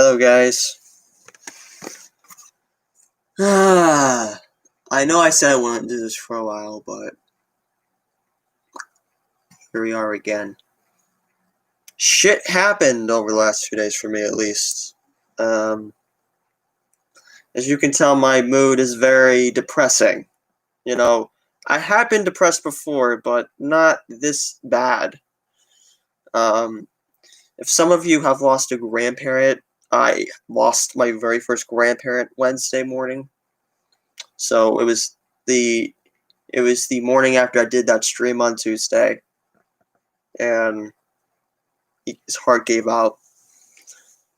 Hello, guys. I know I said I wouldn't do this for a while, but here we are again. Shit happened over the last few days for me, at least. As you can tell, my mood is very depressing. I have been depressed before, but not this bad. If some of you have lost a grandparent, I lost my very first grandparent Wednesday morning. So it was the morning after I did that stream on Tuesday, and his heart gave out.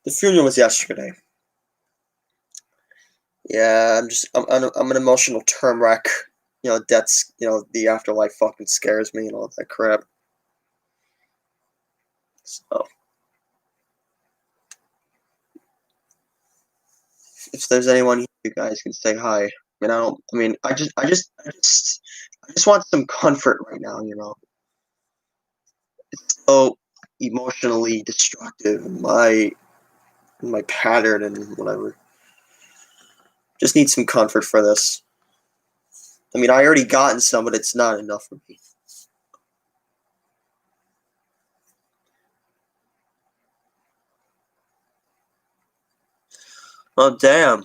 The funeral was yesterday. Yeah, I'm an emotional term wreck. Death's the afterlife fucking scares me and all that crap. So if there's anyone here, you guys can say hi. I just want some comfort right now. It's so emotionally destructive in my pattern and whatever. Just need some comfort for this. I already gotten some, but it's not enough for me. Oh, damn.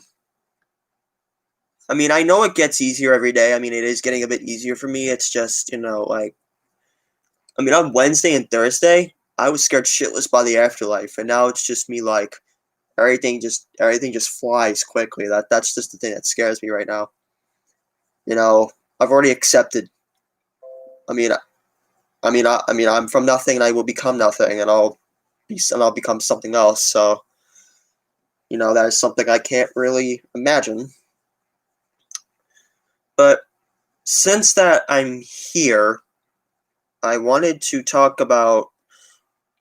I know it gets easier every day. It is getting a bit easier for me. It's just, on Wednesday and Thursday, I was scared shitless by the afterlife, and now it's just me, everything just flies quickly. That's just the thing that scares me right now. I've already accepted. I'm from nothing, and I will become nothing, and I'll become something else. So, that is something I can't really imagine. But since that I'm here, I wanted to talk about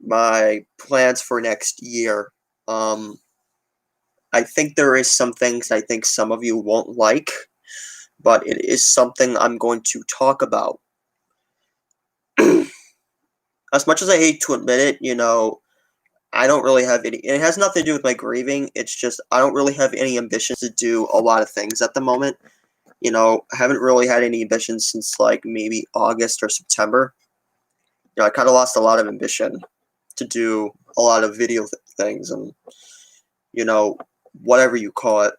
my plans for next year. I think there is some things I think some of you won't like, but it is something I'm going to talk about. As much as I hate to admit it, I don't really have any. It has nothing to do with my grieving. It's just I don't really have any ambitions to do a lot of things at the moment. I haven't really had any ambitions since maybe August or September. I kind of lost a lot of ambition to do a lot of video things and whatever you call it.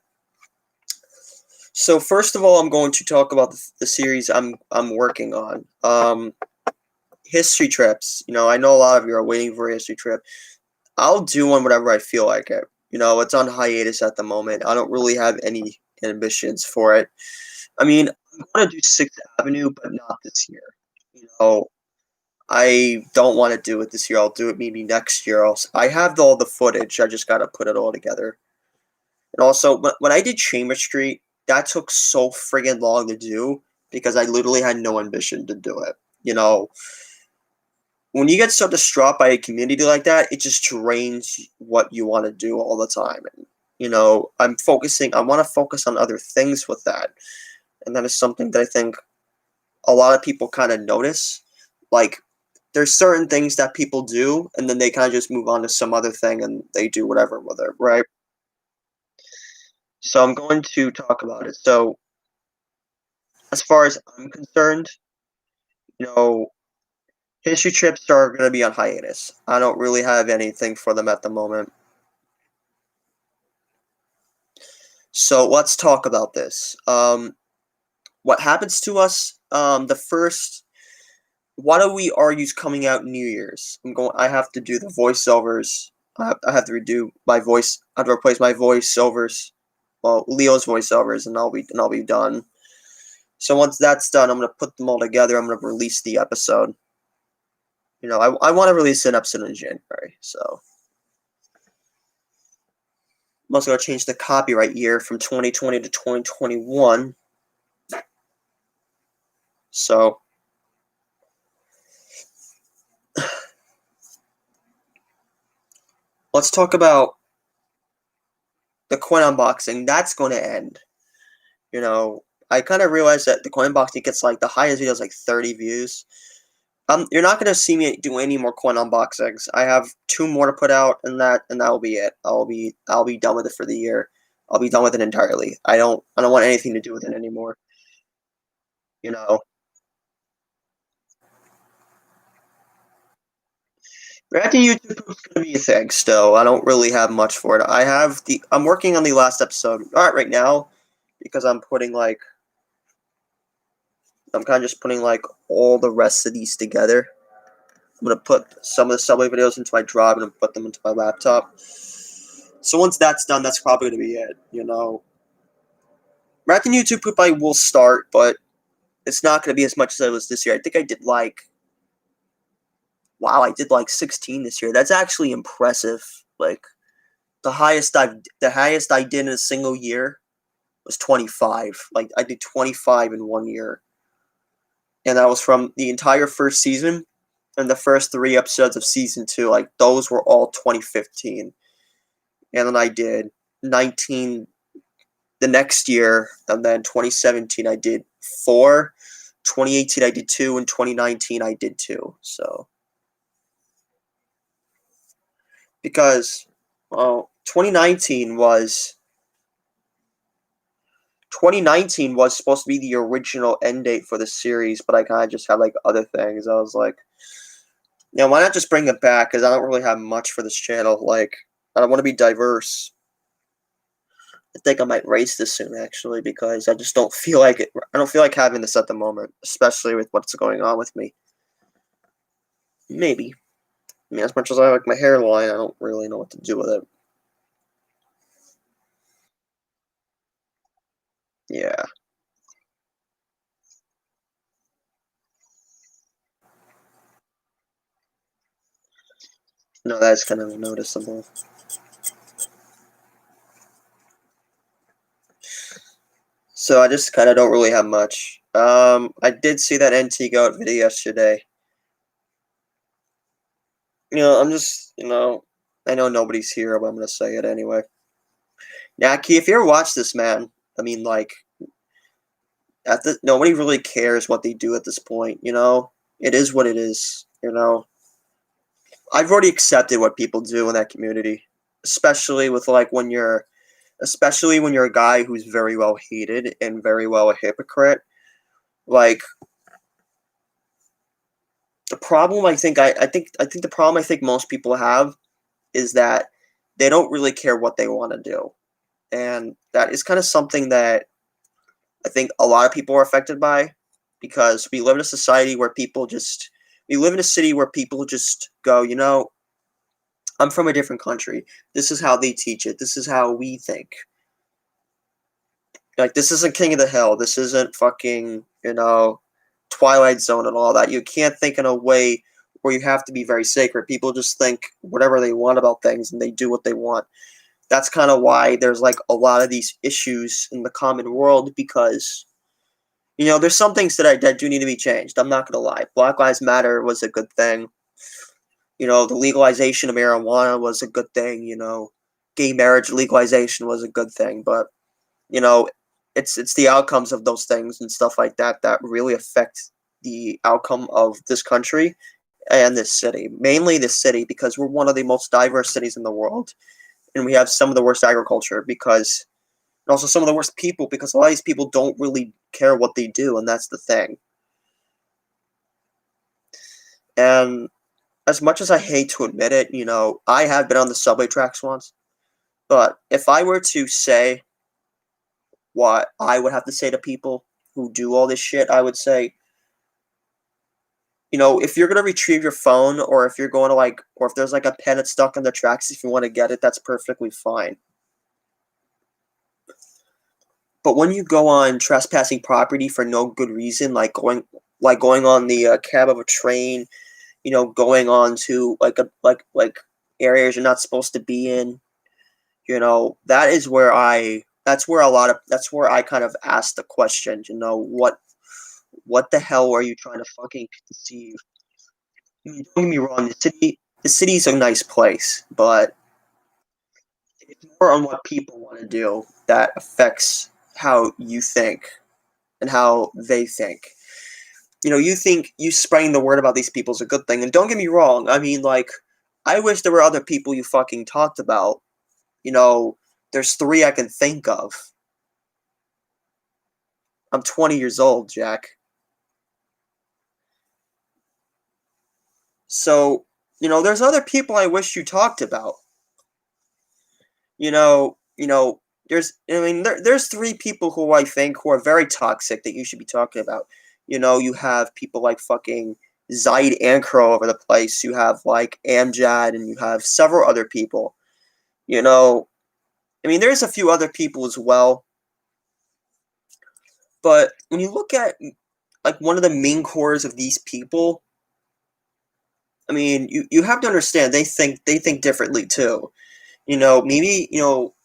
So first of all, I'm going to talk about the series I'm working on. History trips. I know a lot of you are waiting for a history trip. I'll do one whenever I feel like it. It's on hiatus at the moment. I don't really have any ambitions for it. I want to do 6th Avenue, but not this year. I don't want to do it this year. I'll do it maybe next year. I have all the footage. I just got to put it all together. And also, when I did Chamber Street, that took so friggin' long to do because I literally had no ambition to do it. When you get so distraught by a community like that, it just drains what you want to do all the time. And, I want to focus on other things with that. And that is something that I think a lot of people kind of notice. There's certain things that people do, and then they kind of just move on to some other thing, and they do whatever with it, right? So I'm going to talk about it. So, as far as I'm concerned, history trips are going to be on hiatus. I don't really have anything for them at the moment. So let's talk about this. What happens to us? What do we argue coming out New Year's? I have to do the voiceovers. I have to redo my voice. I have to replace my voiceovers. Well, Leo's voiceovers, and I'll be done. So once that's done, I'm gonna put them all together. I'm gonna release the episode. I want to release an episode in January. So I'm also gonna change the copyright year from 2020 to 2021. So. Let's talk about the coin unboxing. That's going to end. I kind of realized that the coin unboxing gets the highest video is 30 views. You're not gonna see me do any more coin unboxings. I have two more to put out, and that will be it. I'll be done with it for the year. I'll be done with it entirely. I don't want anything to do with it anymore. You know, reacting YouTube is gonna be a thing still. I don't really have much for it. I'm working on the last episode. Not right now, because I'm kind of just putting like all the rest of these together. I'm gonna put some of the Subway videos into my drive and put them into my laptop. So once that's done, that's probably gonna be it. You know, Reacting YouTube poop I will start, but it's not gonna be as much as I was this year. I think I did like wow, I did like 16 this year. That's actually impressive. Like the highest I did in a single year was 25. Like I did 25 in 1 year, and that was from the entire first season and the first 3 episodes of season 2. Like those were all 2015, and then I did 19 the next year, and then 2017 I did 4. 2018 I did 2, and 2019 I did 2. So because well, 2019 was supposed to be the original end date for the series, but I kind of just had like other things. I was like, yeah, why not just bring it back? Because I don't really have much for this channel. Like, I want to be diverse. I think I might race this soon, actually, because I just don't feel like it. I don't feel like having this at the moment, especially with what's going on with me. Maybe. I mean, as much as I like my hairline, I don't really know what to do with it. Yeah. No, that's kind of noticeable. So I just kind of don't really have much. I did see that NT Goat video yesterday. I'm just, I know nobody's here, but I'm gonna say it anyway. Naki, if you ever watch this, man, I mean, like, nobody really cares what they do at this point. It is what it is. I've already accepted what people do in that community, especially with like especially when you're a guy who's very well hated and very well a hypocrite. Like the problem, I think the problem I think most people have is that they don't really care what they want to do, and that is kind of something that I think a lot of people are affected by because we live in a society where we live in a city where people just go, I'm from a different country. This is how they teach it. This is how we think. Like this isn't King of the Hill. This isn't fucking, Twilight Zone and all that. You can't think in a way where you have to be very sacred. People just think whatever they want about things and they do what they want. That's kind of why there's like a lot of these issues in the common world because there's some things that do need to be changed. I'm not gonna lie. Black Lives Matter was a good thing. The legalization of marijuana was a good thing. Gay marriage legalization was a good thing. But you know, it's the outcomes of those things and stuff like that that really affect the outcome of this country and this city. Mainly this city because we're one of the most diverse cities in the world, and we have some of the worst agriculture because and also some of the worst people because a lot of these people don't really care what they do, and that's the thing. And as much as I hate to admit it, I have been on the subway tracks once. But if I were to say what I would have to say to people who do all this shit, I would say, if you're gonna retrieve your phone, or if you're going to or if there's like a pen that's stuck in the tracks, if you want to get it, that's perfectly fine. But when you go on trespassing property for no good reason, like going on the cab of a train, going on to like areas you're not supposed to be in, that's where I kind of ask the question, what the hell are you trying to fucking conceive? I mean, don't get me wrong, the city's a nice place, but it's more on what people want to do that affects how you think and how they think. you think you spreading the word about these people is a good thing. And don't get me wrong, I mean, like, I wish there were other people you fucking talked about. There's three I can think of. I'm 20 years old, Jack. So, there's other people I wish you talked about. You know, you know, there's three people who I think who are very toxic that you should be talking about. You have people like fucking Zaid Ankro over the place. You have like Amjad, and you have several other people. There's a few other people as well. But when you look at like one of the main cores of these people, you have to understand they think differently too. Maybe,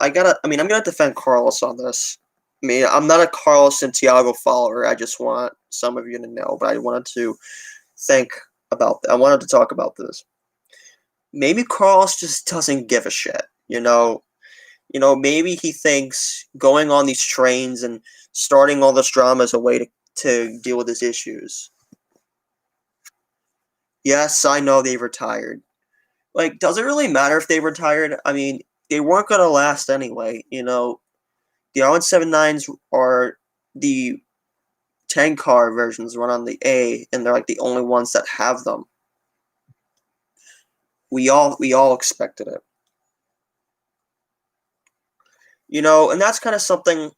I'm gonna defend Carlos on this. I'm not a Carlos Santiago follower. I just want some of you to know, but I wanted to I wanted to talk about this. Maybe Carlos just doesn't give a shit. Maybe he thinks going on these trains and starting all this drama is a way to deal with his issues. Yes, I know they retired. Like, does it really matter if they retired? They weren't going to last anyway. The R179s are the 10 car versions run on the A, and they're like the only ones that have them. We all expected it. And that's kind of something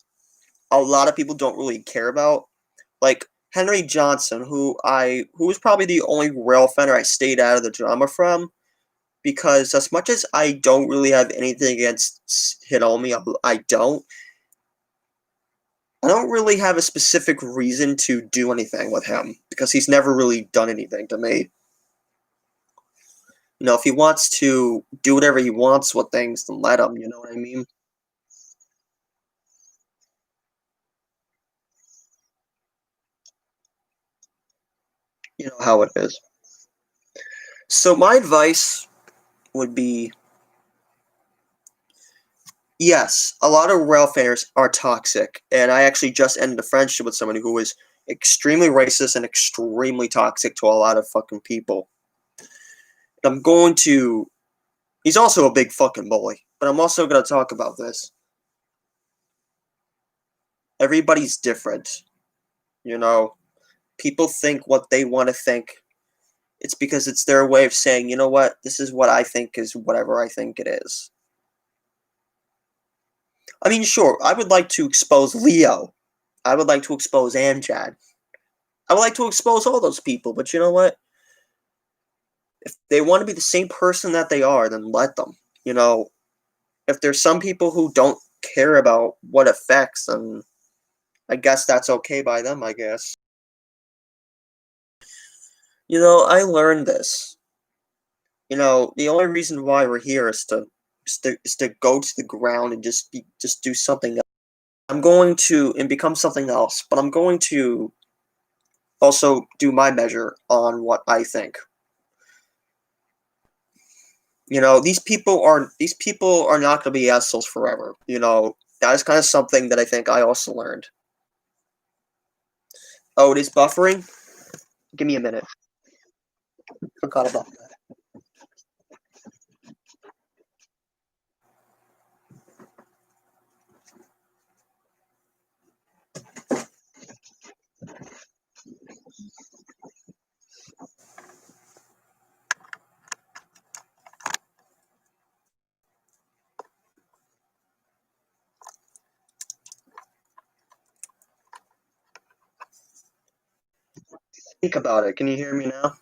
a lot of people don't really care about. Like Henry Johnson, who was probably the only rail fender I stayed out of the drama from, because as much as I don't really have anything against Hiromi, I don't really have a specific reason to do anything with him, because he's never really done anything to me. If he wants to do whatever he wants with things, then let him, you know what I mean? You know how it is. So my advice would be, yes, a lot of rail fans are toxic, and I actually just ended a friendship with somebody who was extremely racist and extremely toxic to a lot of fucking people. He's also a big fucking bully, but I'm also going to talk about this. Everybody's different, you know? People think what they want to think. It's because it's their way of saying, you know what, this is what I think is whatever I think it is. Sure, I would like to expose Leo. I would like to expose Amjad. I would like to expose all those people, but you know what? If they want to be the same person that they are, then let them. If there's some people who don't care about what affects, then I guess that's okay by them, I guess. I learned this. The only reason why we're here is to go to the ground and just do something else. I'm going to and become something else, but I'm going to also do my measure on what I think. These people are not going to be assholes forever. That is kind of something that I think I also learned. Oh, it is buffering? Give me a minute. Forgot about that. Think about it. Can you hear me now?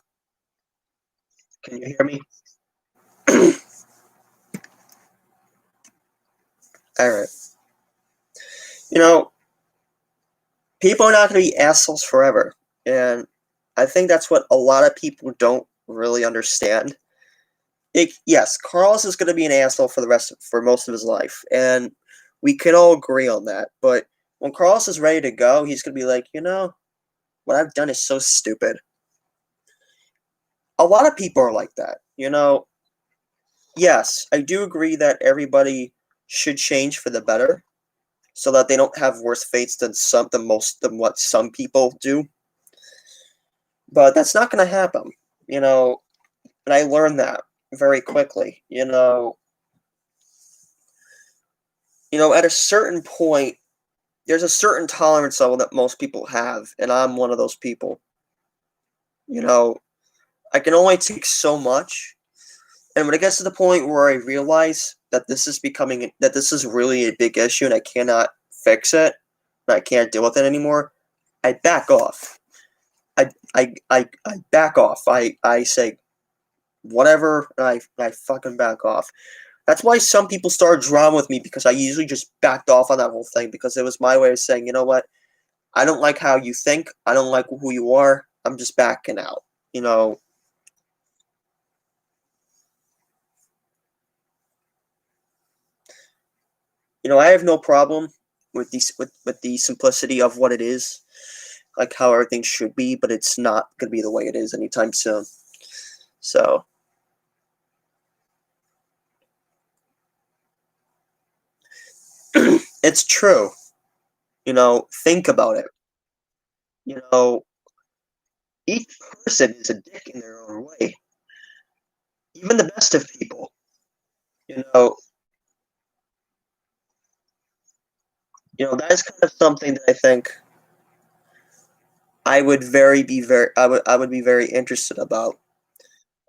Can you hear me? All right. You know, People are not going to be assholes forever, and I think that's what a lot of people don't really understand. Yes, Carlos is going to be an asshole for most of his life, and we can all agree on that. But when Carlos is ready to go, he's going to be like, what I've done is so stupid. A lot of people are like that. Yes, I do agree that everybody should change for the better, so that they don't have worse fates than what some people do. But that's not going to happen, you know, and I learned that very quickly, you know. At a certain point, there's a certain tolerance level that most people have, and I'm one of those people. You know, I can only take so much, and when it gets to the point where I realize that this is really a big issue and I cannot fix it, and I can't deal with it anymore, I back off. I back off. I say whatever, and I fucking back off. That's why some people started drama with me, because I usually just backed off on that whole thing, because it was my way of saying, you know what, I don't like how you think, I don't like who you are, I'm just backing out. You know, I have no problem with the simplicity of what it is, like how everything should be, but it's not gonna be the way it is anytime soon. So it's true. Think about it. You know, each person is a dick in their own way. Even the best of people. You know, that is kind of something that I think I would be very interested about.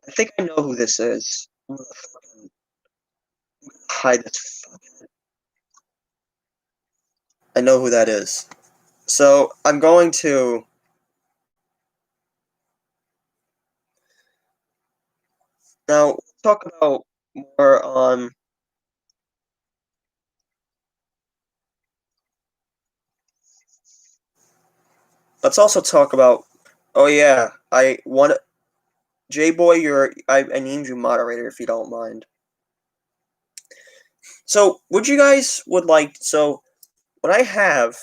I think I know who this is. I'm gonna fucking hide this. I know who that is. So I'm going to now talk about more on. Let's also talk about. Oh yeah, I want J Boy. I need you moderator if you don't mind. So would you guys would like so what I have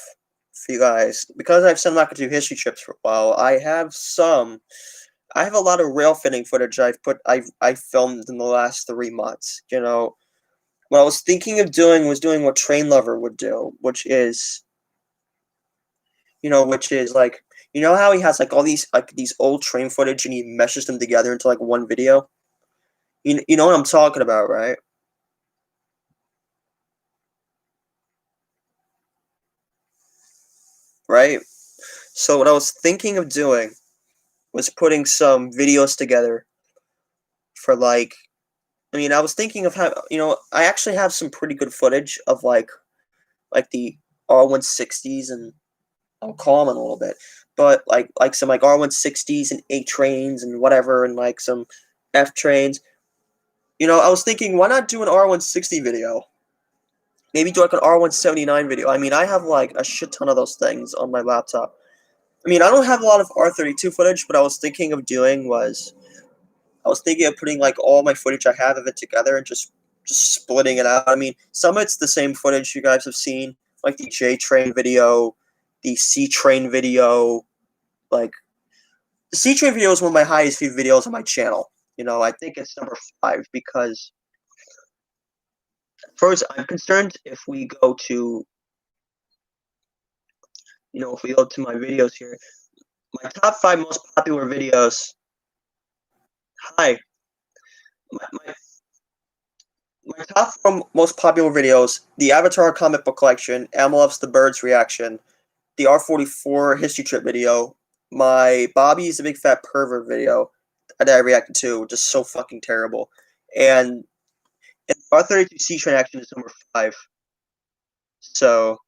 for you guys, because I've said I'm not going to do history trips for a while. I have a lot of rail fitting footage I filmed in the last 3 months. What I was thinking of doing was doing what Train Lover would do, which is like, how he has like all these old train footage and he meshes them together into like one video. You know what I'm talking about, right? Right. So what I was thinking of doing was putting some videos together for like. I was thinking of how I actually have some pretty good footage of like the R160s, and I'll call them in a little bit, but like some like R160s and A trains and whatever, and like some F trains. I was thinking, why not do an R160 video? Maybe do like an R179 video. I have like a shit ton of those things on my laptop. I don't have a lot of R32 footage, but I was thinking of putting like all my footage I have of it together and just splitting it out. Some of it's the same footage you guys have seen, like the J Train video, the C Train video. Like the C Train video is one of my highest viewed videos on my channel. I think it's number 5 because, as far as I'm concerned, if we go to my videos here, my top 5 most popular videos. Hi, my top 4 most popular videos: the Avatar comic book collection, Emma Loves the Birds reaction, the R44 history trip video, my Bobby's a Big Fat Pervert video that I reacted to, just so fucking terrible, and R32 C Train action is number 5. So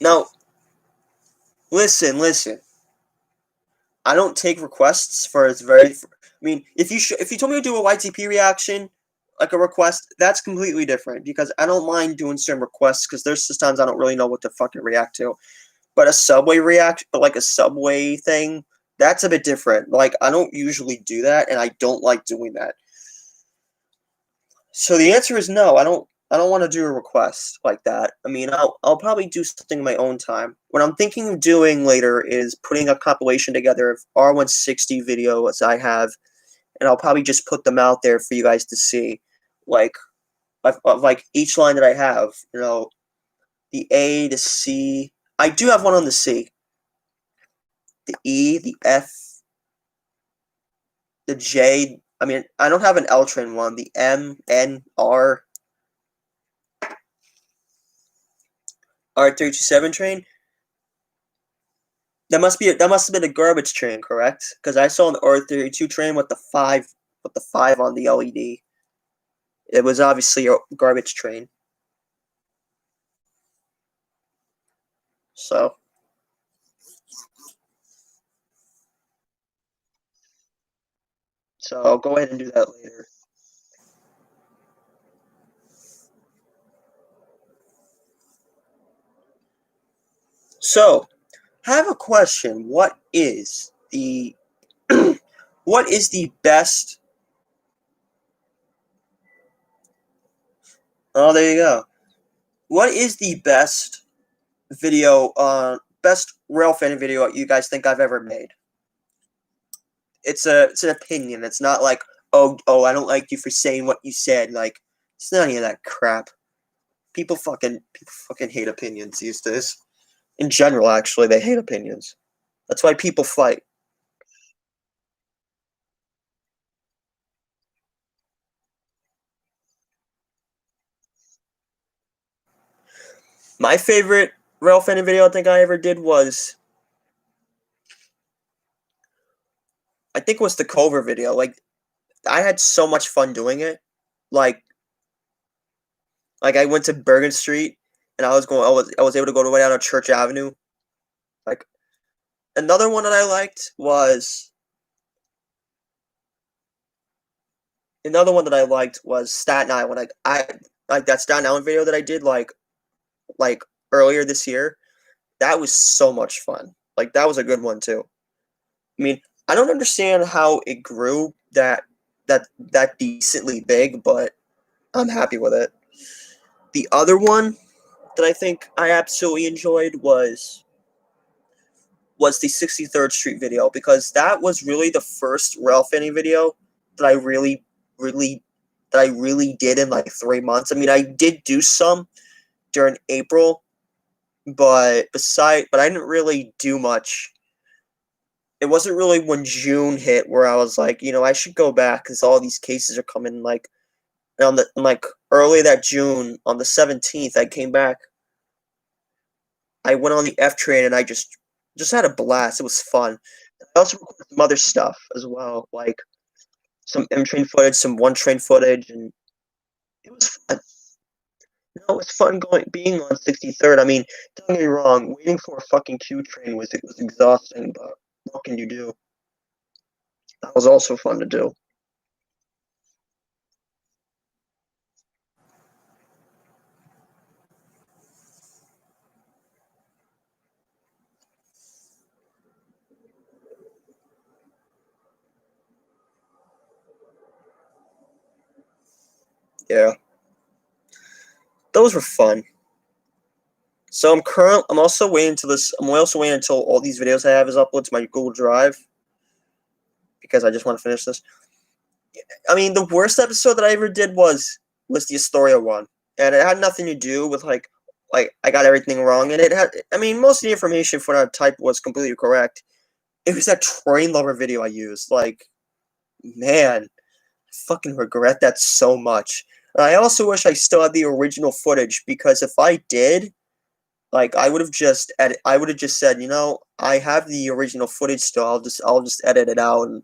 now, listen. I don't take requests for its very. If you told me to do a YTP reaction, like a request, that's completely different, because I don't mind doing some requests, because there's just times I don't really know what to fucking react to. But like a Subway thing, that's a bit different. Like, I don't usually do that, and I don't like doing that. So the answer is no. I don't want to do a request like that. I'll probably do something in my own time. What I'm thinking of doing later is putting a compilation together of R160 videos I have, and I'll probably just put them out there for you guys to see. Like, of like each line that I have. You know, the A, the C. I do have one on the C. The E, the F, the J. I mean, I don't have an L train one. The M, N, R327 train. That must have been a garbage train, correct? Because I saw an R32 train with the five on the LED. It was obviously a garbage train. So I'll go ahead and do that later. So I have a question. What is the best? Oh, there you go. What is the best rail fan video you guys think I've ever made? It's an opinion. It's not like, I don't like you for saying what you said. Like, it's not any of that crap. People fucking hate opinions these days. In general, actually, they hate opinions. That's why people fight. My favorite rail fan video I think I ever did was, I think it was the Culver video. Like, I had so much fun doing it. Like, I went to Bergen Street and I was able to go to way down on Church Avenue. Like, another one that I liked was Staten Island. I like that Staten Island video that I did like earlier this year. That was so much fun. Like, that was a good one too. I mean, I don't understand how it grew that decently big, but I'm happy with it. The other one that I think I absolutely enjoyed was the 63rd Street video, because that was really the first Ralph Fanning video that really I really did in like 3 months. I mean, I did do some during April, but I didn't really do much. It wasn't really when June hit where I was like, I should go back because all these cases are coming. Like, like early that June on the 17th, I came back. I went on the F train and I just had a blast. It was fun. I also recorded some other stuff as well, like some M train footage, some one train footage, and it was fun. It was fun being on 63rd. I mean, don't get me wrong, waiting for a fucking Q train was exhausting, but what can you do? That was also fun to do. Yeah, those were fun. So I'm also waiting until this. I'm also waiting until all these videos I have is uploaded to my Google Drive, because I just want to finish this. I mean, the worst episode that I ever did was the Astoria one, and it had nothing to do with like I got everything wrong, and it had. I mean, most of the information for that type was completely correct. It was that train lover video I used. Like, man, I fucking regret that so much. And I also wish I still had the original footage, because if I did, like, I would have just said, I have the original footage still. I'll just edit it out and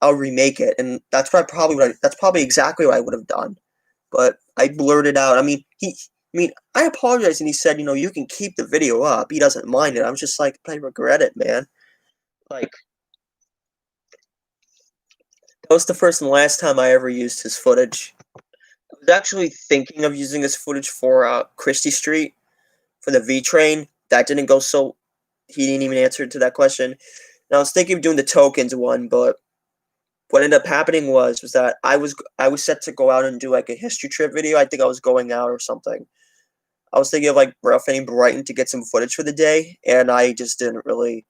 I'll remake it, and that's probably exactly what I would have done. But I blurted out. I apologized, and he said, you can keep the video up. He doesn't mind it. I'm just like, I regret it, man. Like, that was the first and last time I ever used his footage. I was actually thinking of using his footage for Christie Street for the V train. That didn't go so. He didn't even answer to that question. And I was thinking of doing the tokens one, but what ended up happening was that I was set to go out and do like a history trip video. I think I was going out or something. I was thinking of like Ralph Fanning Brighton to get some footage for the day, and I just didn't really.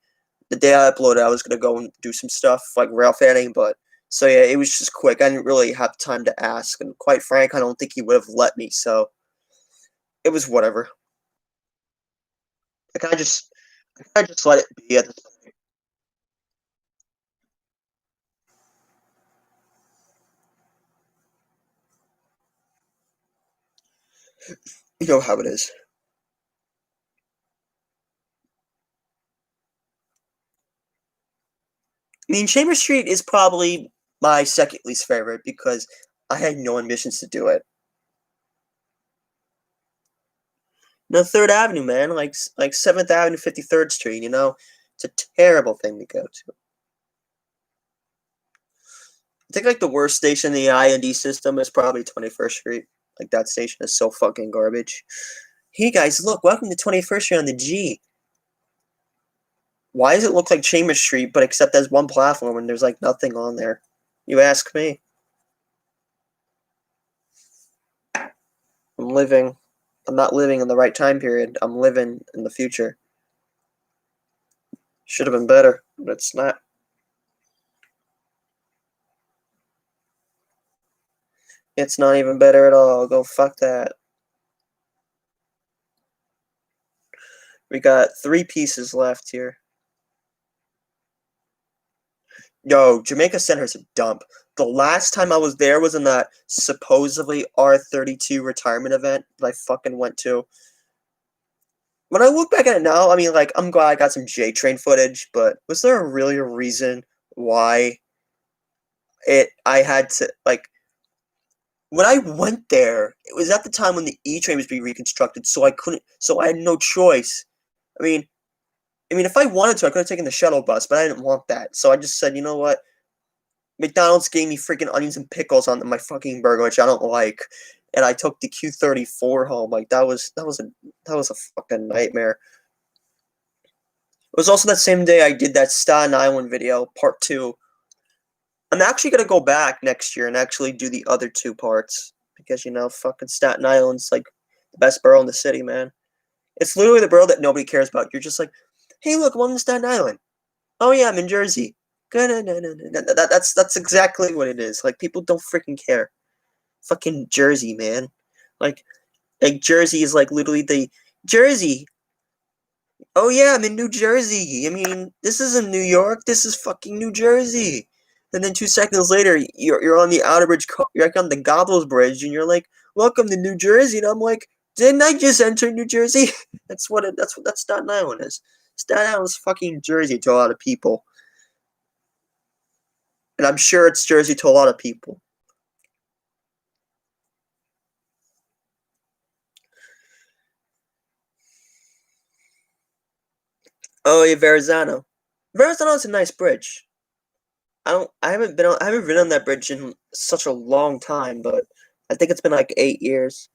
The day I uploaded, I was gonna go and do some stuff like Ralph Fanning, but So yeah, it was just quick. I didn't really have time to ask, and quite frank, I don't think he would have let me. So it was whatever. I kind of just let it be at this point. You know how it is. I mean, Chambers Street is probably my second least favorite because I had no ambitions to do it. No, Third Avenue, man, like 7th Avenue, 53rd Street. It's a terrible thing to go to. I think like the worst station in the I&D system is probably 21st Street. Like that station is so fucking garbage. Hey guys, look, welcome to 21st Street on the G. Why does it look like Chambers Street, but except there's one platform and there's like nothing on there? You ask me. I'm living. I'm not living in the right time period. I'm living in the future. Should have been better, but it's not. It's not even better at all. Go fuck that. We got 3 pieces left here. Yo, Jamaica Center's a dump. The last time I was there was in that supposedly R32 retirement event that I fucking went to. When I look back at it now, I mean, like, I'm glad I got some J Train footage, but was there really a reason why I had to, like, when I went there, it was at the time when the E train was being reconstructed, so I had no choice. I mean, if I wanted to, I could have taken the shuttle bus, but I didn't want that. So I just said, you know what? McDonald's gave me freaking onions and pickles on my fucking burger, which I don't like, and I took the Q34 home. Like that was a fucking nightmare. It was also that same day I did that Staten Island video, part 2. I'm actually gonna go back next year and actually do the other 2 parts because fucking Staten Island's like the best borough in the city, man. It's literally the borough that nobody cares about. You're just like, hey, look, I'm in Staten Island. Oh yeah, I'm in Jersey. That's exactly what it is. Like people don't freaking care. Fucking Jersey, man. Like Jersey is like literally the Jersey. Oh yeah, I'm in New Jersey. I mean, this isn't New York. This is fucking New Jersey. And then 2 seconds later, you're on the Outer Bridge. You're like on the Goblins Bridge, and you're like, "Welcome to New Jersey." And I'm like, "Didn't I just enter New Jersey?" That's what Staten Island is. Staten Island's fucking Jersey to a lot of people, and I'm sure it's Jersey to a lot of people. Oh yeah, Verrazano. Verrazano's a nice bridge. I haven't been on that bridge in such a long time, but I think it's been like 8 years.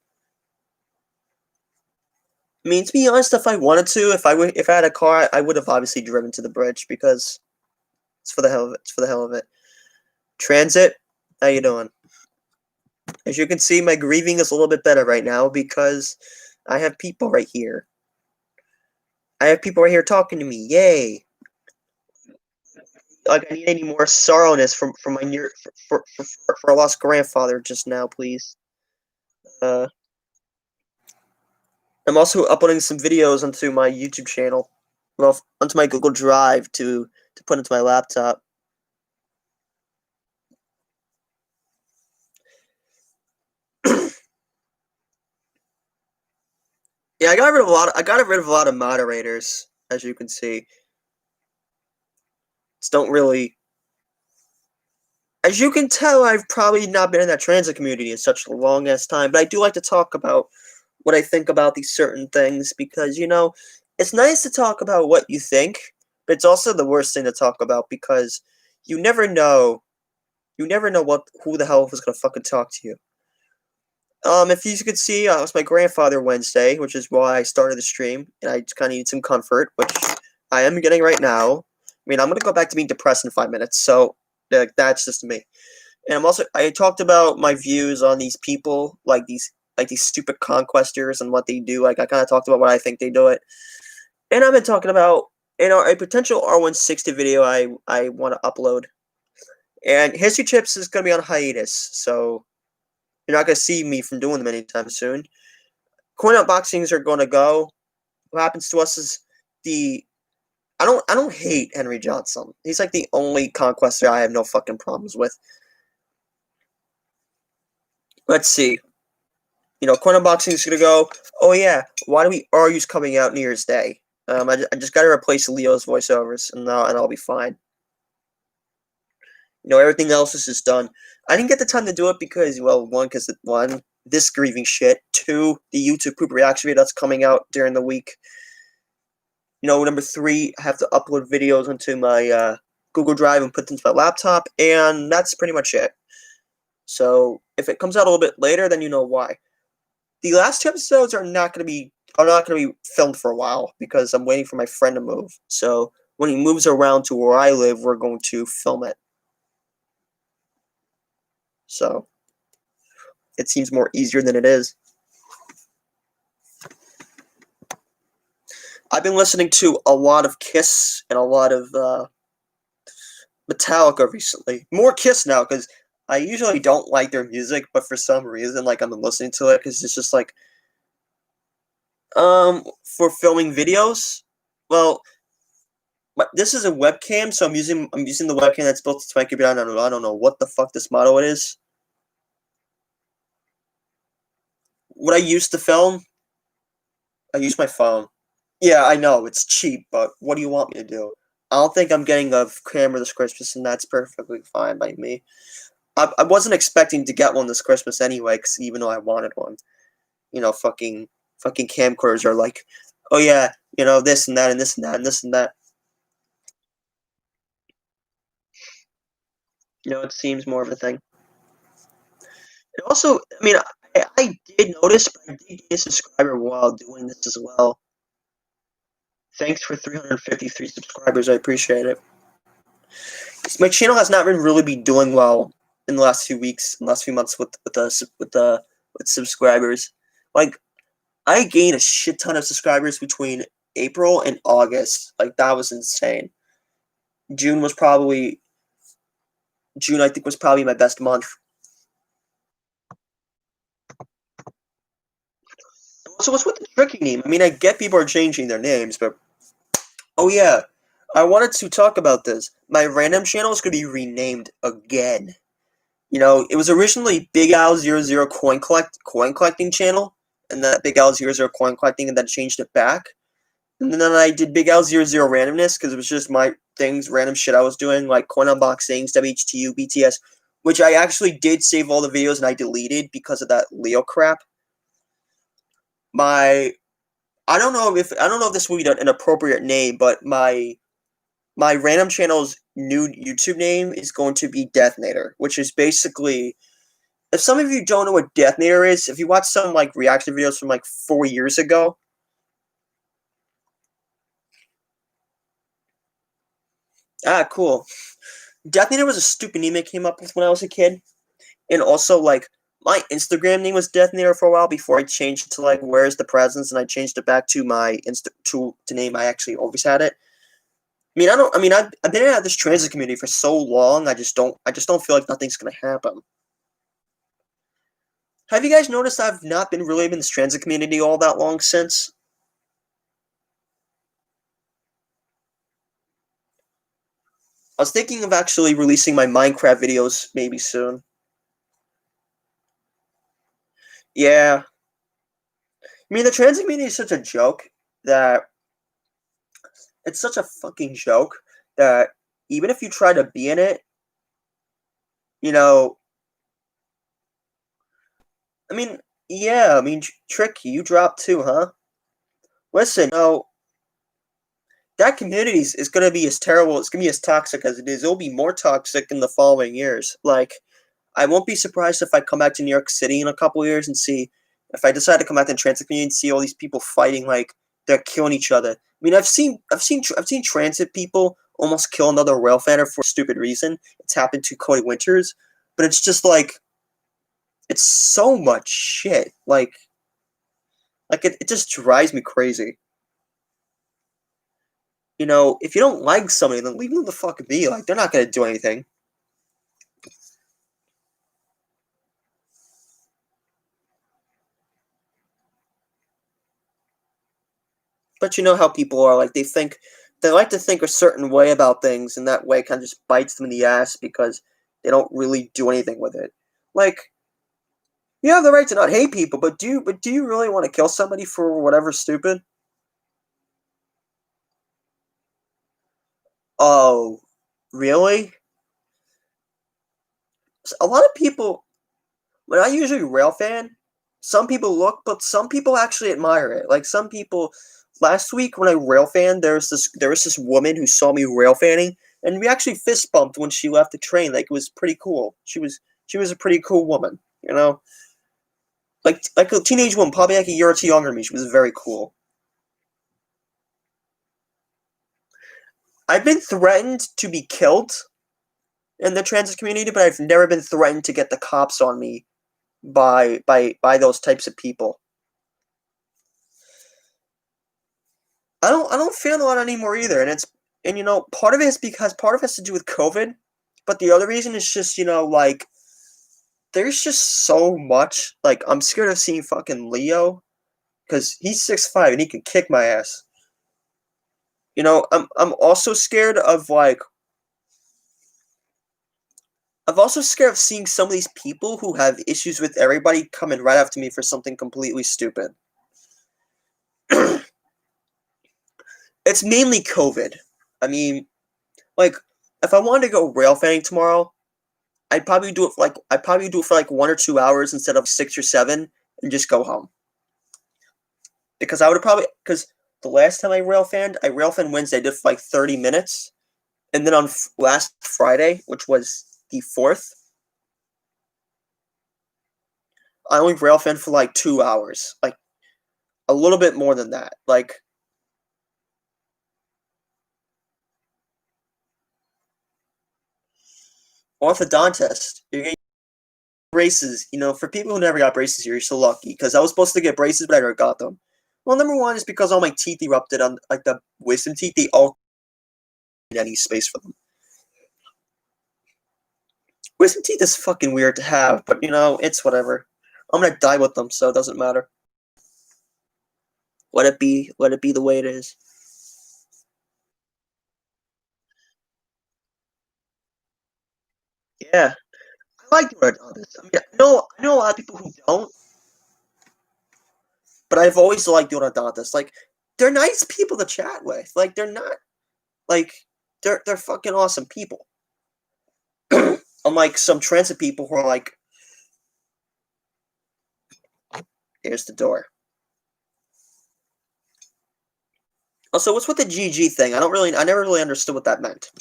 I mean, to be honest, if I wanted to, if I had a car, I would have obviously driven to the bridge because it's for the hell of it. It's for the hell of it. Transit, how you doing? As you can see, my grieving is a little bit better right now because I have people right here. I have people right here talking to me. Yay! Like I need any more sorrowness from my near for a lost grandfather just now, please. Uh, I'm also uploading some videos onto my YouTube channel, well, onto my Google Drive to put into my laptop. Yeah, I got rid of a lot of moderators, as you can see. Just don't really. As you can tell, I've probably not been in that transit community in such a long ass time, but I do like to talk about what I think about these certain things because it's nice to talk about what you think, but it's also the worst thing to talk about because you never know. You never know who the hell is gonna fucking talk to you. If you could see, it was my grandfather Wednesday, which is why I started the stream, and I just kind of need some comfort, which I am getting right now. I mean, I'm gonna go back to being depressed in 5 minutes, so that's just me. And I talked about my views on these people, like these stupid conquestors and what they do. Like I kind of talked about what I think they do it, and I've been talking about a potential R160 video I want to upload. And History Chips is gonna be on hiatus, so you're not gonna see me from doing them anytime soon. Coin unboxings are gonna go. What happens to us is the I don't hate Henry Johnson. He's like the only conquester I have no fucking problems with. Let's see. Coin unboxing is gonna go. Oh yeah, why do we Aru's coming out New Year's Day? I just gotta replace Leo's voiceovers, and I'll be fine. Everything else is just done. I didn't get the time to do it because, well, one, this grieving shit. Two, the YouTube poop reaction video that's coming out during the week. Number three, I have to upload videos onto my Google Drive and put them to my laptop, and that's pretty much it. So if it comes out a little bit later, then you know why. The last two episodes are not gonna be filmed for a while because I'm waiting for my friend to move. So when he moves around to where I live, we're going to film it. So it seems more easier than it is. I've been listening to a lot of Kiss and a lot of Metallica recently. More Kiss now because I usually don't like their music, but for some reason, I've been listening to it because it's just for filming videos. Well, this is a webcam, so I'm using the webcam that's built to my computer. I don't know what the fuck this model it is. What I used to film, I use my phone. Yeah, I know it's cheap, but what do you want me to do? I don't think I'm getting a camera this Christmas, and that's perfectly fine by me. I wasn't expecting to get one this Christmas anyway, cause even though I wanted one. Fucking camcorders are like, oh yeah, this and that and this and that and this and that. It seems more of a thing. And also, I did notice, but I did get a subscriber while doing this as well. Thanks for 353 subscribers. I appreciate it. My channel has not really been doing well in the last few weeks, in the last few months with subscribers. Like, I gained a shit ton of subscribers between April and August. Like, that was insane. June, I think, was probably my best month. So what's with the tricky name? I get people are changing their names, but oh yeah, I wanted to talk about this. My random channel is going to be renamed again. It was originally Big Al 00 coin collecting channel, and that Big Al 00 coin collecting, and then changed it back. And then I did Big Al 00 randomness because it was just my things, random shit I was doing, like coin unboxings, WHTU, BTS, which I actually did save all the videos and I deleted because of that Leo crap. I don't know if this will be an appropriate name, but my random channel's new YouTube name is going to be Deathnator, which is basically, if some of you don't know what Deathnator is, if you watch some reaction videos from 4 years ago, cool. Deathnator was a stupid name I came up with when I was a kid, and also my Instagram name was Deathnator for a while before I changed it to Where's the Presents, and I changed it back to my to name I actually always had it. I've been at this transit community for so long. I just don't feel like nothing's gonna happen. Have you guys noticed I've not been really in this transit community all that long since? I was thinking of actually releasing my Minecraft videos maybe soon. Yeah. The transit community is such a joke that it's such a fucking joke that even if you try to be in it, yeah, Tricky, you dropped too, huh? Listen, that community is going to be as terrible, it's going to be as toxic as it is. It'll be more toxic in the following years. I won't be surprised if I come back to New York City in a couple of years and see, if I decide to come back to the transit community and see all these people fighting they're killing each other. I've seen transit people almost kill another rail fanner for a stupid reason. It's happened to Cody Winters, but it's just it's so much shit. It just drives me crazy. If you don't like somebody, then leave them the fuck be. They're not gonna do anything. But you know how people are, like, they like to think a certain way about things, and that way kind of just bites them in the ass because they don't really do anything with it. Like, you have the right to not hate people, but do you really want to kill somebody for whatever stupid? Oh, really? A lot of people, when I usually rail fan, some people look, but some people actually admire it. Like some people, last week when I rail fan, there was this woman who saw me rail fanning, and we actually fist bumped when she left the train. Like it was pretty cool. She was a pretty cool woman, you know, like a teenage woman, probably like a year or two younger than me. She was very cool. I've been threatened to be killed in the trans community, but I've never been threatened to get the cops on me by those types of people. I don't feel a lot anymore either, and part of it is because part of it has to do with COVID, but the other reason is just like there's just so much like I'm scared of seeing fucking Leo because he's 6'5" and he can kick my ass. I'm also scared of like I'm also scared of seeing some of these people who have issues with everybody coming right after me for something completely stupid. It's mainly COVID. I mean, like, if I wanted to go rail fanning tomorrow, I'd probably do it for like 1 or 2 hours instead of 6 or 7, and just go home. Because because the last time I rail fanned Wednesday. I did for like 30 minutes, and then on last Friday, which was the 4th, I only rail fanned for like 2 hours, like a little bit more than that. Like orthodontist, you're getting braces. For people who never got braces, you're so lucky. Because I was supposed to get braces, but I never got them. Well, number one is because all my teeth erupted on like the wisdom teeth. They all need any space for them. Wisdom teeth is fucking weird to have, but it's whatever. I'm gonna die with them, so it doesn't matter. Let it be. Let it be the way it is. Yeah, I like doing orthodontists. I mean, I know a lot of people who don't, but I've always liked doing orthodontists. Like, they're nice people to chat with. Like, they're not like they're fucking awesome people. Unlike some transit people who are like, here's the door. Also, what's with the GG thing? I never really understood what that meant.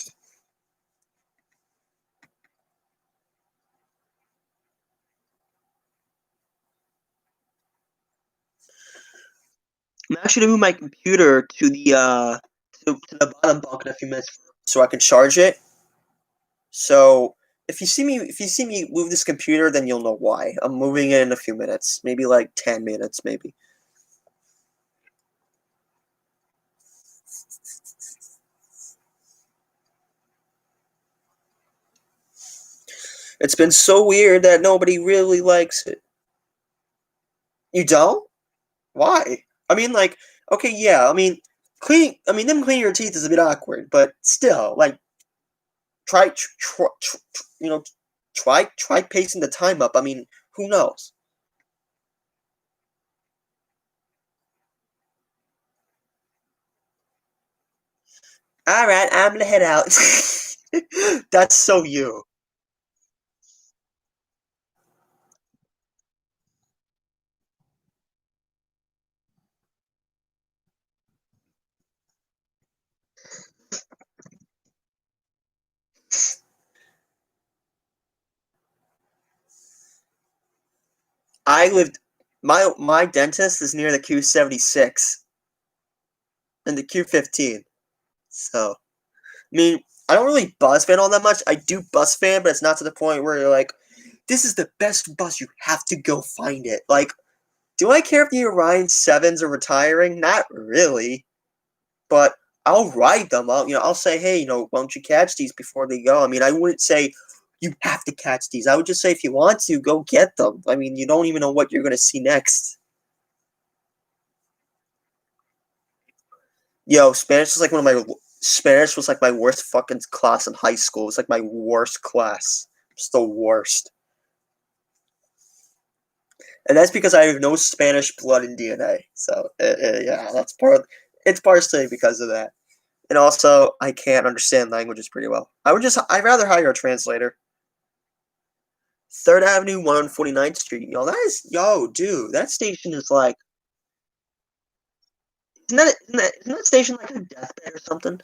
I'm actually gonna move my computer to the bottom bunk in a few minutes so I can charge it. So if you see me move this computer, then you'll know why. I'm moving it in a few minutes, maybe like 10 minutes, maybe. It's been so weird that nobody really likes it. You don't? Why? I mean, like, okay, yeah. I mean, them cleaning your teeth is a bit awkward, but still, like, try, you know, try pacing the time up. I mean, who knows? All right, I'm gonna head out. That's so you. I lived. My dentist is near the Q76 and the Q15. So, I mean, I don't really bus fan all that much. I do bus fan, but it's not to the point where you're like, this is the best bus. You have to go find it. Like, do I care if the Orion Sevens are retiring? Not really, but I'll ride them. I'll say, hey, why don't you catch these before they go? I mean, I wouldn't say you have to catch these. I would just say if you want to, go get them. I mean, you don't even know what you're going to see next. Yo, Spanish was like my worst fucking class in high school. It was like my worst class. It's the worst. And that's because I have no Spanish blood in DNA. So yeah, that's part. It's partially because of that. And also, I can't understand languages pretty well. I'd rather hire a translator. Third Avenue, 149th Street. Yo, dude, that station is like, isn't that station like a deathbed or something?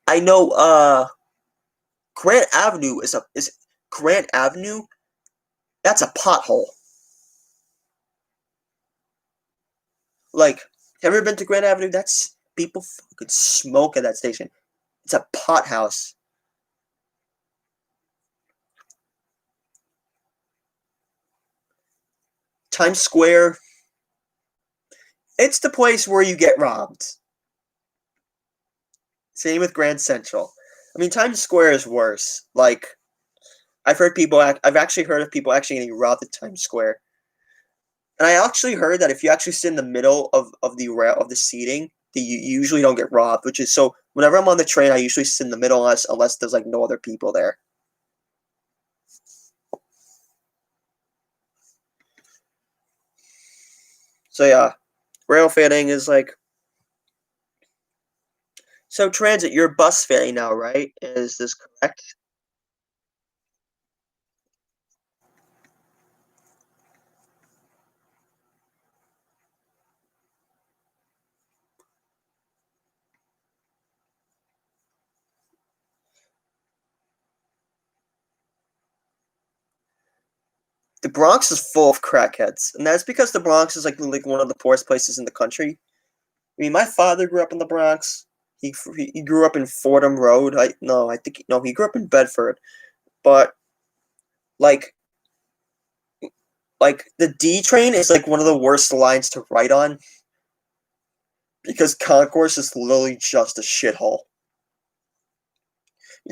I know, Grant Avenue is Grant Avenue. That's a pothole. Like, have you ever been to Grant Avenue? That's people fucking smoke at that station. It's a pot house. Times Square. It's the place where you get robbed. Same with Grand Central. I mean, Times Square is worse. Like, I've actually heard of people actually getting robbed at Times Square. And I actually heard that if you actually sit in the middle of the rail of the seating, that you usually don't get robbed. Which is so. Whenever I'm on the train, I usually sit in the middle unless there's like no other people there. So yeah, rail fanning is like so transit. You're bus fanning now, right? Is this correct? The Bronx is full of crackheads, and that's because the Bronx is like one of the poorest places in the country. I mean, my father grew up in the Bronx. He grew up in Fordham Road. I no, I think no, he grew up in Bedford. But like the D train is like one of the worst lines to ride on because Concourse is literally just a shithole.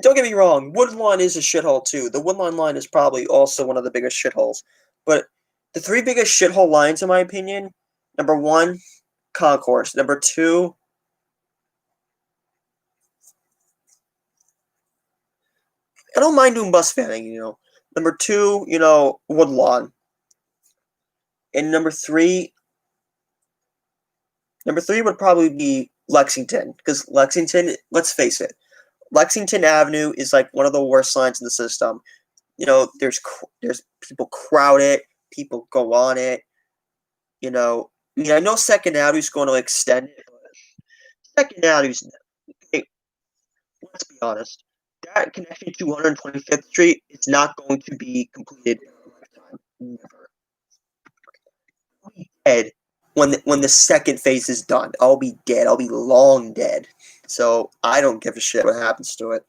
Don't get me wrong, Woodlawn is a shithole too. The Woodlawn line is probably also one of the biggest shitholes. But the three biggest shithole lines, in my opinion, number one, Concourse. Number two, I don't mind doing bus fanning. Number two, Woodlawn. And number three would probably be Lexington. Because Lexington, let's face it, Lexington Avenue is like one of the worst lines in the system. There's people crowd it, people go on it. I mean, I know Second Avenue's going to extend it. Second Avenue's, hey, let's be honest, that connection to 125th Street is not going to be completed in our lifetime. Never. I'll be dead when the second phase is done. I'll be dead. I'll be long dead. So I don't give a shit what happens to it.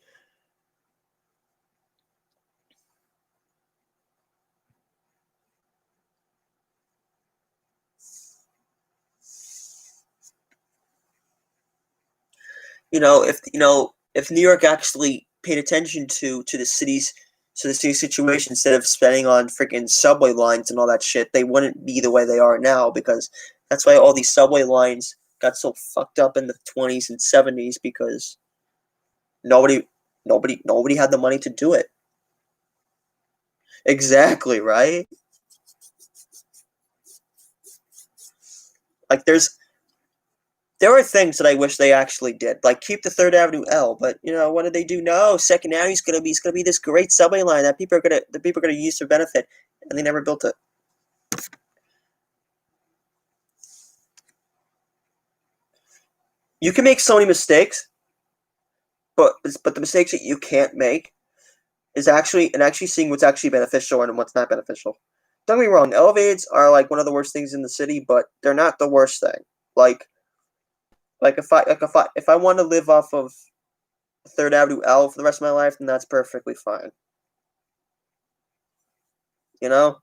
If New York actually paid attention to the city situation instead of spending on freaking subway lines and all that shit, they wouldn't be the way they are now because that's why all these subway lines got so fucked up in the 20s and 70s because nobody nobody had the money to do it. Exactly, right? Like there are things that I wish they actually did, like keep the Third Avenue L. But what did they do? No, Second Avenue's gonna be this great subway line that people are gonna use for benefit, and they never built it. You can make so many mistakes, but the mistakes that you can't make is actually seeing what's actually beneficial and what's not beneficial. Don't get me wrong, elevators are like one of the worst things in the city, but they're not the worst thing. If I want to live off of Third Avenue L for the rest of my life, then that's perfectly fine. You know,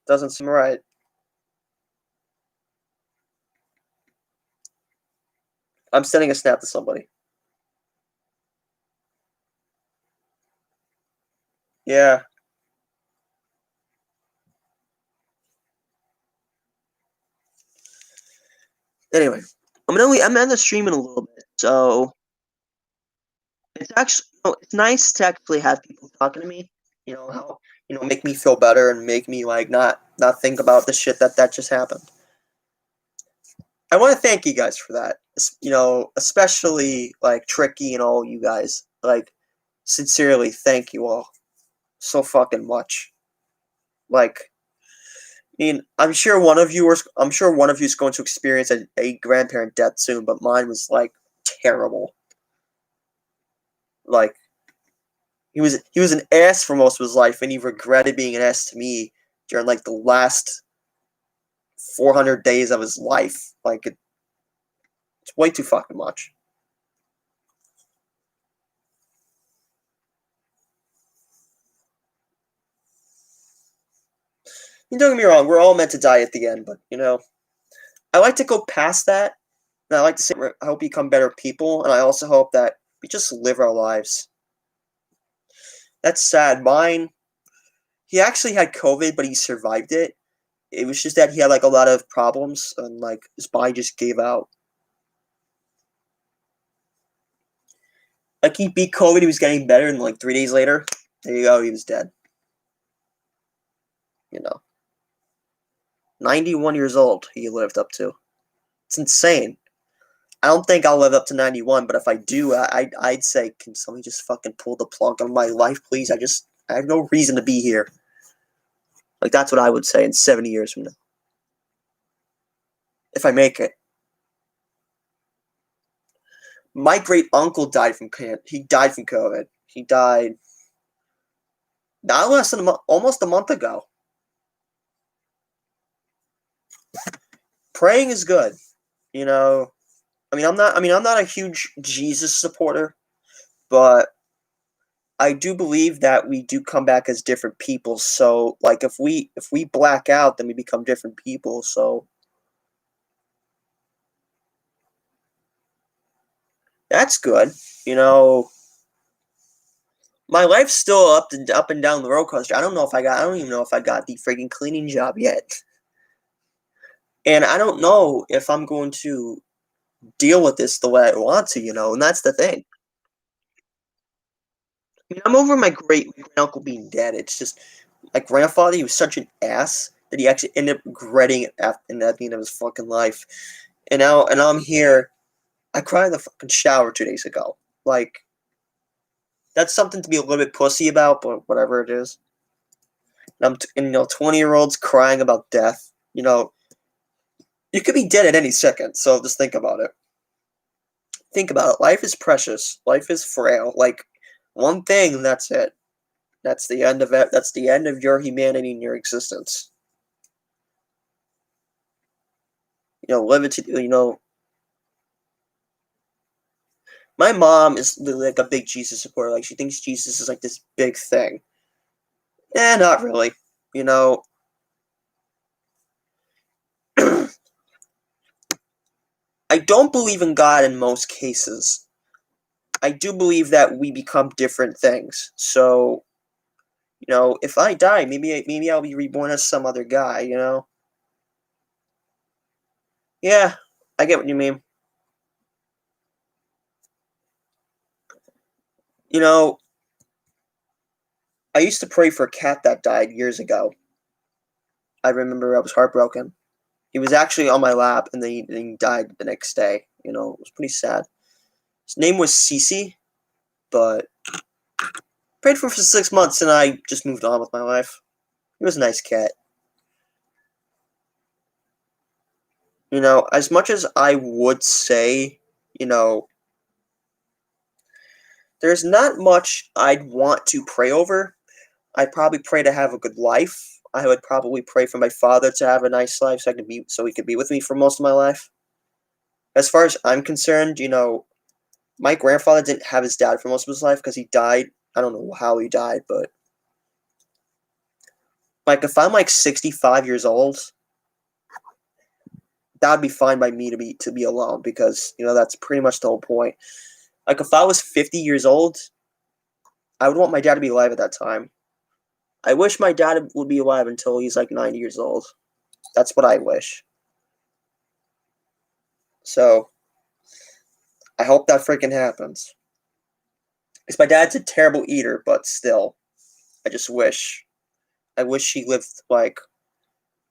doesn't seem right. I'm sending a snap to somebody. Yeah, Anyway, I'm end the stream in a little bit, so it's actually it's nice to actually have people talking to me. How make me feel better and make me like not think about the shit that just happened. I want to thank you guys for that. Especially like Tricky and all you guys. Like, sincerely, thank you all so fucking much. Like, I mean, I'm sure one of you is going to experience a grandparent death soon, but mine was like terrible. Like, he was an ass for most of his life, and he regretted being an ass to me during like the last 400 days of his life. Like, it's way too fucking much. Don't get me wrong, we're all meant to die at the end, but I like to go past that. And I like to say I hope we become better people, and I also hope that we just live our lives. That's sad. Mine, he actually had COVID, but he survived it. It was just that he had like a lot of problems, and like his body just gave out. Like he beat COVID, he was getting better, and like 3 days later, there you go, he was dead. You know, 91 years old he lived up to. It's insane. I don't think I'll live up to 91, but if I do, I'd say, can somebody just fucking pull the plug on my life, please? I have no reason to be here. Like, that's what I would say in 70 years from now. If I make it. My great uncle died from cancer. He died from COVID. He died not less than almost a month ago. Praying is good. I'm not a huge Jesus supporter, but I do believe that we do come back as different people. So, like, if we black out, then we become different people. So that's good. You know, my life's still up and down the roller coaster. I don't even know if I got the freaking cleaning job yet, and I don't know if I'm going to deal with this the way I want to. And that's the thing. I mean, I'm over my great uncle being dead. It's just my grandfather. He was such an ass that he actually ended up regretting it at the end of his fucking life. And now I'm here. I cried in the fucking shower 2 days ago. Like, that's something to be a little bit pussy about, but whatever it is. And 20-year-olds crying about death. You could be dead at any second. So just think about it. Think about it. Life is precious. Life is frail. Like, one thing, and that's it. That's the end of it. That's the end of your humanity and your existence. Live it to. My mom is like a big Jesus supporter. Like, she thinks Jesus is like this big thing. Not really. You know, I don't believe in God in most cases. I do believe that we become different things. So, if I die, maybe I'll be reborn as some other guy. Yeah, I get what you mean. You know, I used to pray for a cat that died years ago. I remember I was heartbroken. He was actually on my lap, and then he died the next day. It was pretty sad. His name was Cece, but prayed for 6 months, and I just moved on with my life. He was a nice cat. As much as I would say, you know, there's not much I'd want to pray over. I'd probably pray to have a good life. I would probably pray for my father to have a nice life so he could be with me for most of my life. As far as I'm concerned, my grandfather didn't have his dad for most of his life because he died. I don't know how he died, but like if I'm like 65 years old, that would be fine by me to be alone because that's pretty much the whole point. Like if I was 50 years old, I would want my dad to be alive at that time. I wish my dad would be alive until he's like 90 years old. That's what I wish. So I hope that freaking happens. Because my dad's a terrible eater, but still, I just wish. I wish he lived like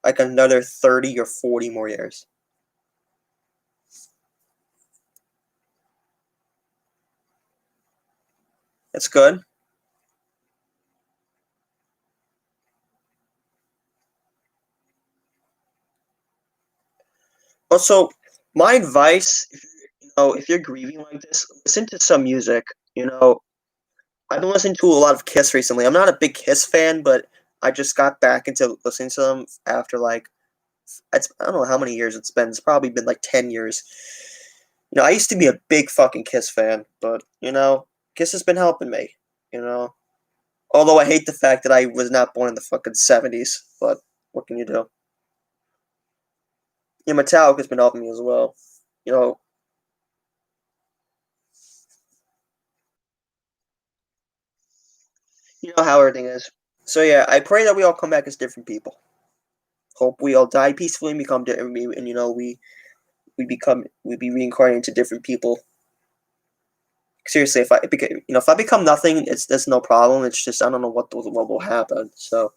another 30 or 40 more years. That's good. Also, my advice, if you're grieving like this, listen to some music. You know, I've been listening to a lot of Kiss recently. I'm not a big Kiss fan, but I just got back into listening to them after I don't know how many years it's been. It's probably been like 10 years. I used to be a big fucking Kiss fan, but Kiss has been helping me. You know, although I hate the fact that I was not born in the fucking '70s, but what can you do? Yeah, Metallica's been helping me as well. You know, you know how everything is. So yeah, I pray that we all come back as different people. Hope we all die peacefully and become different, and we be reincarnated into different people. Seriously, if I become nothing, it's no problem. It's just I don't know what will happen. So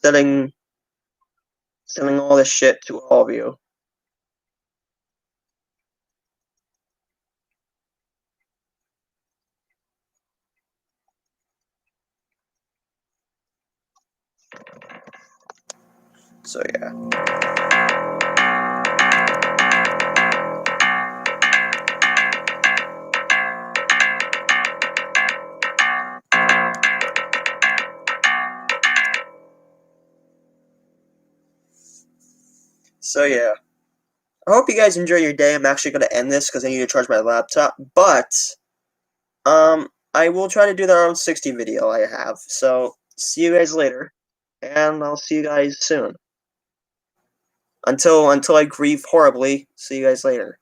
sending sending all this shit to all of you. So yeah. So yeah. I hope you guys enjoy your day. I'm actually gonna end this because I need to charge my laptop. But I will try to do that around 60 video I have. So see you guys later, and I'll see you guys soon. Until I grieve horribly. See you guys later.